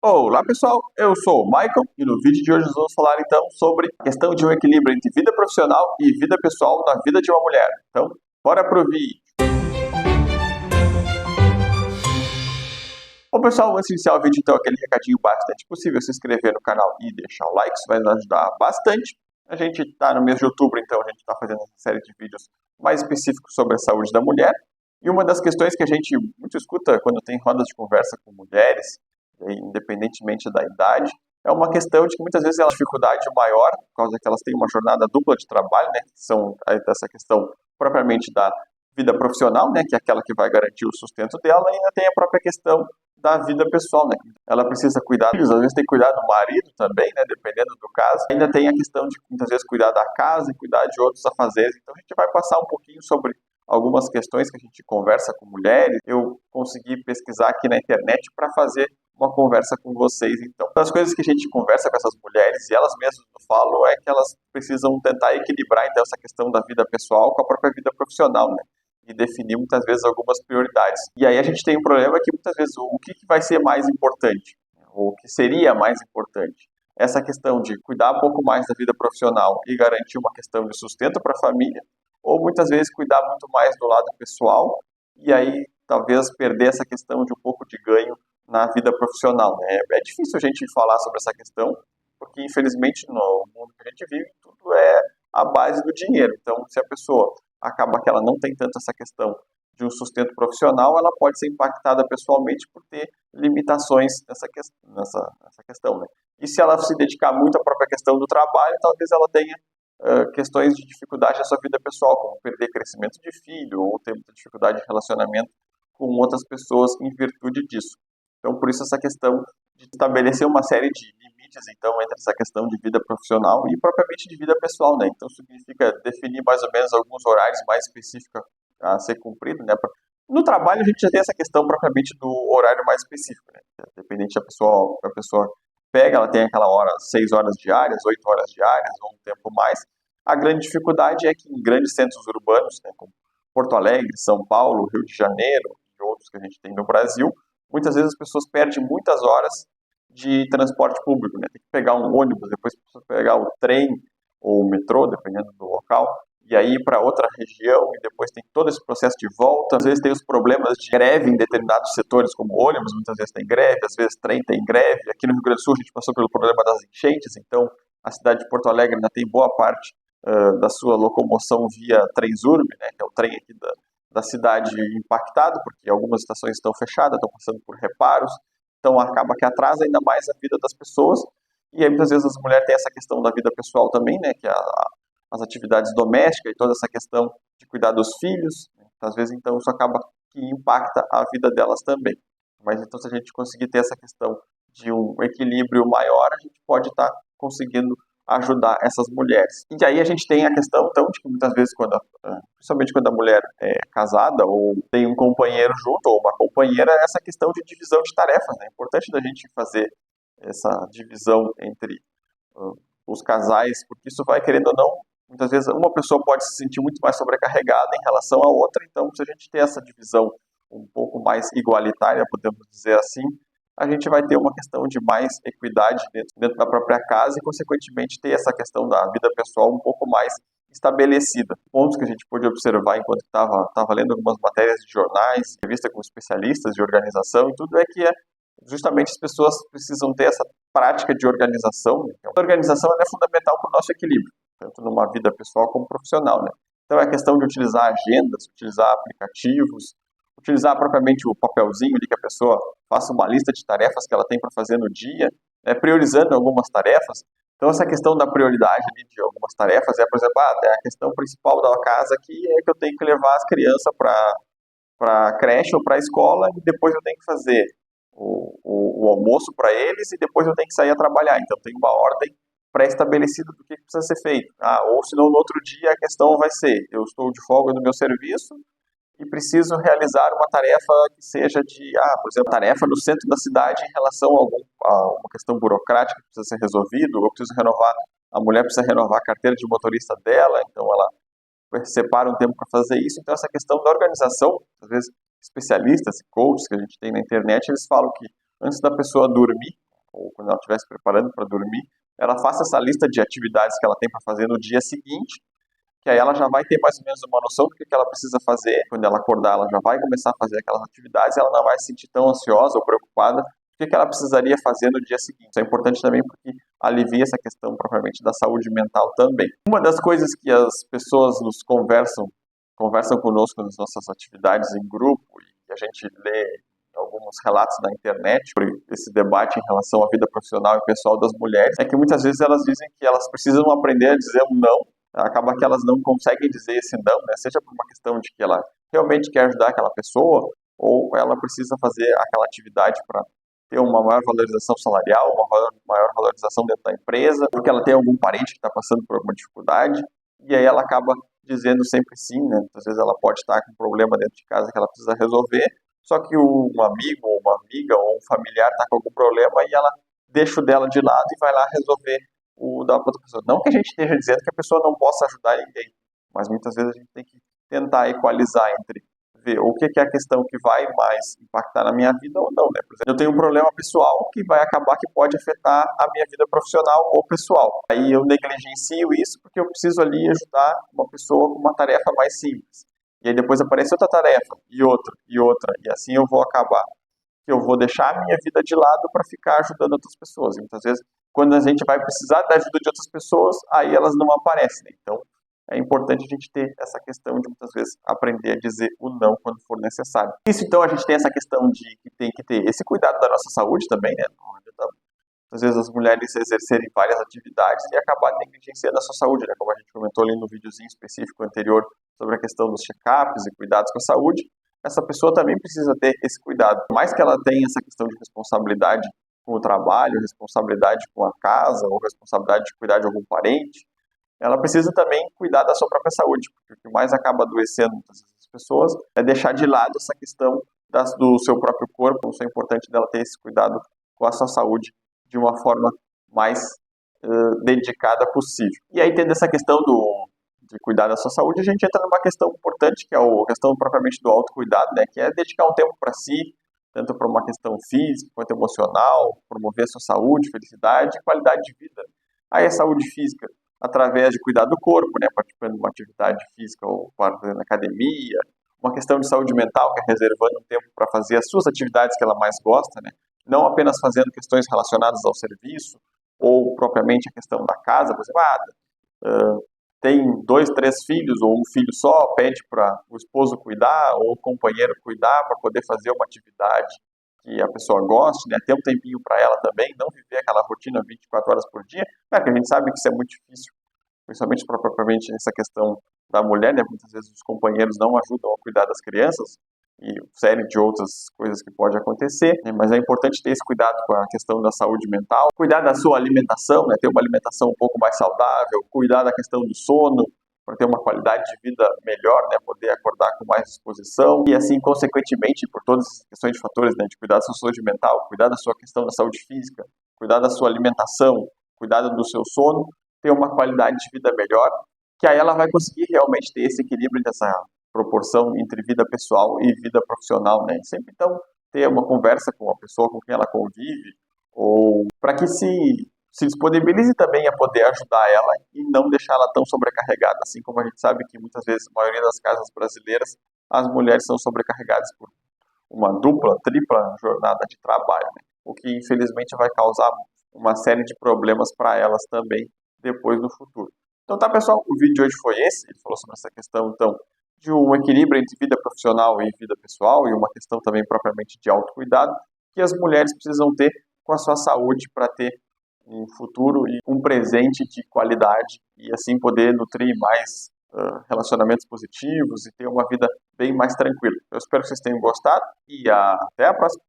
Olá pessoal, eu sou o Michael e no vídeo de hoje nós vamos falar então sobre a questão de um equilíbrio entre vida profissional e vida pessoal na vida de uma mulher. Então, bora pro vídeo! Bom pessoal, antes de iniciar o vídeo então aquele recadinho bastante possível, se inscrever no canal e deixar o like, isso vai nos ajudar bastante. A gente está no mês de outubro, então a gente está fazendo essa série de vídeos mais específicos sobre a saúde da mulher. E uma das questões que a gente muito escuta quando tem rodas de conversa com mulheres, independentemente da idade, é uma questão de que muitas vezes elas têm dificuldade maior, por causa que elas têm uma jornada dupla de trabalho, né, que são essa questão propriamente da vida profissional, né, que é aquela que vai garantir o sustento dela, e ainda tem a própria questão da vida pessoal, né? Ela precisa cuidar dos filhos, às vezes tem que cuidar do marido também, né, dependendo do caso. Ainda tem a questão de muitas vezes cuidar da casa e cuidar de outros afazeres. Então a gente vai passar um pouquinho sobre algumas questões que a gente conversa com mulheres. Eu consegui pesquisar aqui na internet para fazer uma conversa com vocês. Então, uma das coisas que a gente conversa com essas mulheres e elas mesmas falam é que elas precisam tentar equilibrar então essa questão da vida pessoal com a própria vida profissional, né? E definir muitas vezes algumas prioridades. E aí a gente tem um problema que muitas vezes o que vai ser mais importante, ou o que seria mais importante. Essa questão de cuidar um pouco mais da vida profissional e garantir uma questão de sustento para a família, ou muitas vezes cuidar muito mais do lado pessoal e aí talvez perder essa questão de um pouco de ganho na vida profissional, né? É difícil a gente falar sobre essa questão, porque infelizmente no mundo que a gente vive, tudo é a base do dinheiro. Então, se a pessoa acaba que ela não tem tanto essa questão de um sustento profissional, ela pode ser impactada pessoalmente por ter limitações nessa questão, né? E se ela se dedicar muito à própria questão do trabalho, talvez ela tenha questões de dificuldade na sua vida pessoal, como perder crescimento de filho, ou ter muita dificuldade de relacionamento com outras pessoas em virtude disso. Então, por isso essa questão de estabelecer uma série de limites, então, entre essa questão de vida profissional e propriamente de vida pessoal, né? Então, significa definir mais ou menos alguns horários mais específicos a ser cumprido, né? No trabalho, a gente já tem essa questão propriamente do horário mais específico, né? Dependente da pessoa, a pessoa pega, ela tem aquela hora, 6 horas diárias, 8 horas diárias, ou um tempo mais. A grande dificuldade é que em grandes centros urbanos, né, como Porto Alegre, São Paulo, Rio de Janeiro e outros que a gente tem no Brasil, muitas vezes as pessoas perdem muitas horas de transporte público, né? Tem que pegar um ônibus, depois precisa pegar o trem ou o metrô, dependendo do local, e aí ir para outra região, e depois tem todo esse processo de volta. Às vezes tem os problemas de greve em determinados setores, como ônibus, muitas vezes tem greve, às vezes trem tem greve. Aqui no Rio Grande do Sul a gente passou pelo problema das enchentes, então a cidade de Porto Alegre ainda tem boa parte da sua locomoção via Transurb, né, que é o trem aqui da cidade impactado, porque algumas estações estão fechadas, estão passando por reparos, então acaba que atrasa ainda mais a vida das pessoas, e aí muitas vezes as mulheres têm essa questão da vida pessoal também, né, que é as atividades domésticas e toda essa questão de cuidar dos filhos, né, às vezes então isso acaba que impacta a vida delas também. Mas então se a gente conseguir ter essa questão de um equilíbrio maior, a gente pode estar conseguindo ajudar essas mulheres. E aí a gente tem a questão, então, de que muitas vezes, principalmente quando a mulher é casada ou tem um companheiro junto, ou uma companheira, essa questão de divisão de tarefas, né? É importante da gente fazer essa divisão entre os casais, porque isso vai, querendo ou não, muitas vezes uma pessoa pode se sentir muito mais sobrecarregada em relação à outra, então se a gente ter essa divisão um pouco mais igualitária, podemos dizer assim, a gente vai ter uma questão de mais equidade dentro da própria casa e, consequentemente, ter essa questão da vida pessoal um pouco mais estabelecida. Pontos que a gente pôde observar enquanto estava lendo algumas matérias de jornais, revista com especialistas de organização e tudo, é que justamente as pessoas precisam ter essa prática de organização, né? A organização é fundamental para o nosso equilíbrio, tanto numa vida pessoal como profissional, né? Então é a questão de utilizar agendas, utilizar aplicativos, utilizar propriamente o papelzinho ali que a pessoa faça uma lista de tarefas que ela tem para fazer no dia, priorizando algumas tarefas. Então essa questão da prioridade ali de algumas tarefas é, por exemplo, a questão principal da casa aqui é que eu tenho que levar as crianças para a creche ou para a escola e depois eu tenho que fazer o almoço para eles e depois eu tenho que sair a trabalhar. Então tem uma ordem pré-estabelecida do que precisa ser feito. Ou senão no outro dia a questão vai ser, eu estou de folga no meu serviço e preciso realizar uma tarefa que seja por exemplo, tarefa no centro da cidade em relação a uma questão burocrática que precisa ser resolvido, ou a mulher precisa renovar a carteira de motorista dela, então ela separa um tempo para fazer isso. Então essa questão da organização, às vezes especialistas, coaches que a gente tem na internet, eles falam que antes da pessoa dormir, ou quando ela estiver se preparando para dormir, ela faça essa lista de atividades que ela tem para fazer no dia seguinte, que aí ela já vai ter mais ou menos uma noção do que ela precisa fazer. Quando ela acordar, ela já vai começar a fazer aquelas atividades, ela não vai se sentir tão ansiosa ou preocupada do que ela precisaria fazer no dia seguinte. Isso é importante também porque alivia essa questão propriamente da saúde mental também. Uma das coisas que as pessoas nos conversam conosco nas nossas atividades em grupo, e a gente lê alguns relatos na internet sobre esse debate em relação à vida profissional e pessoal das mulheres, é que muitas vezes elas dizem que elas precisam aprender a dizer um não. Acaba que elas não conseguem dizer esse não, né? Seja por uma questão de que ela realmente quer ajudar aquela pessoa, ou ela precisa fazer aquela atividade para ter uma maior valorização salarial, uma maior valorização dentro da empresa, porque ela tem algum parente que está passando por alguma dificuldade, e aí ela acaba dizendo sempre sim, né? Às vezes ela pode estar com um problema dentro de casa que ela precisa resolver, só que um amigo, ou uma amiga, ou um familiar está com algum problema e ela deixa o dela de lado e vai lá resolver o da outra pessoa. Não que a gente esteja dizendo que a pessoa não possa ajudar ninguém, mas muitas vezes a gente tem que tentar equalizar entre ver o que é a questão que vai mais impactar na minha vida ou não, né? Por exemplo, eu tenho um problema pessoal que vai acabar que pode afetar a minha vida profissional ou pessoal. Aí eu negligencio isso porque eu preciso ali ajudar uma pessoa com uma tarefa mais simples. E aí depois aparece outra tarefa, e outra, e assim eu vou acabar. Eu vou deixar a minha vida de lado para ficar ajudando outras pessoas. E muitas vezes, quando a gente vai precisar da ajuda de outras pessoas, aí elas não aparecem, né? Então, é importante a gente ter essa questão de, muitas vezes, aprender a dizer o não quando for necessário. Isso, então, a gente tem essa questão de que tem que ter esse cuidado da nossa saúde também, né? Às vezes as mulheres exercerem várias atividades e acabar negligenciando a sua saúde, né? Como a gente comentou ali no videozinho específico anterior sobre a questão dos check-ups e cuidados com a saúde, essa pessoa também precisa ter esse cuidado. Por mais que ela tenha essa questão de responsabilidade com o trabalho, responsabilidade com a casa, ou responsabilidade de cuidar de algum parente, ela precisa também cuidar da sua própria saúde, porque o que mais acaba adoecendo muitas vezes as pessoas é deixar de lado essa questão do seu próprio corpo. Então é importante dela ter esse cuidado com a sua saúde de uma forma mais dedicada possível. E aí, tendo essa questão de cuidar da sua saúde, a gente entra numa questão importante, que é a questão propriamente do autocuidado, né? Que é dedicar um tempo para si, tanto para uma questão física quanto emocional, promover a sua saúde, felicidade e qualidade de vida. Aí a saúde física, através de cuidar do corpo, né? Participando de uma atividade física ou fazendo academia, uma questão de saúde mental, que é reservando um tempo para fazer as suas atividades que ela mais gosta, né? Não apenas fazendo questões relacionadas ao serviço, ou propriamente a questão da casa, por exemplo, tem 2, 3 filhos, ou um filho só, pede para o esposo cuidar, ou o companheiro cuidar, para poder fazer uma atividade que a pessoa goste, né? Ter um tempinho para ela também, não viver aquela rotina 24 horas por dia. Claro que a gente sabe que isso é muito difícil, principalmente propriamente nessa questão da mulher, né? Muitas vezes os companheiros não ajudam a cuidar das crianças, e série de outras coisas que pode acontecer, né? Mas é importante ter esse cuidado com a questão da saúde mental, cuidar da sua alimentação, né? Ter uma alimentação um pouco mais saudável, cuidar da questão do sono, para ter uma qualidade de vida melhor, né? Poder acordar com mais disposição, e assim, consequentemente, por todas as questões de fatores, né? De cuidar da sua saúde mental, cuidar da sua questão da saúde física, cuidar da sua alimentação, cuidar do seu sono, ter uma qualidade de vida melhor, que aí ela vai conseguir realmente ter esse equilíbrio dessa proporção entre vida pessoal e vida profissional, né? E sempre, então, ter uma conversa com a pessoa com quem ela convive, ou para que se disponibilize também a poder ajudar ela e não deixar ela tão sobrecarregada, assim como a gente sabe que muitas vezes, a maioria das casas brasileiras, as mulheres são sobrecarregadas por uma dupla, tripla jornada de trabalho, né? O que infelizmente vai causar uma série de problemas para elas também depois no futuro. Então tá, pessoal, o vídeo de hoje foi esse. Ele falou sobre essa questão, então, de um equilíbrio entre vida profissional e vida pessoal, e uma questão também propriamente de autocuidado, que as mulheres precisam ter com a sua saúde para ter um futuro e um presente de qualidade, e assim poder nutrir mais relacionamentos positivos e ter uma vida bem mais tranquila. Eu espero que vocês tenham gostado, e até a próxima!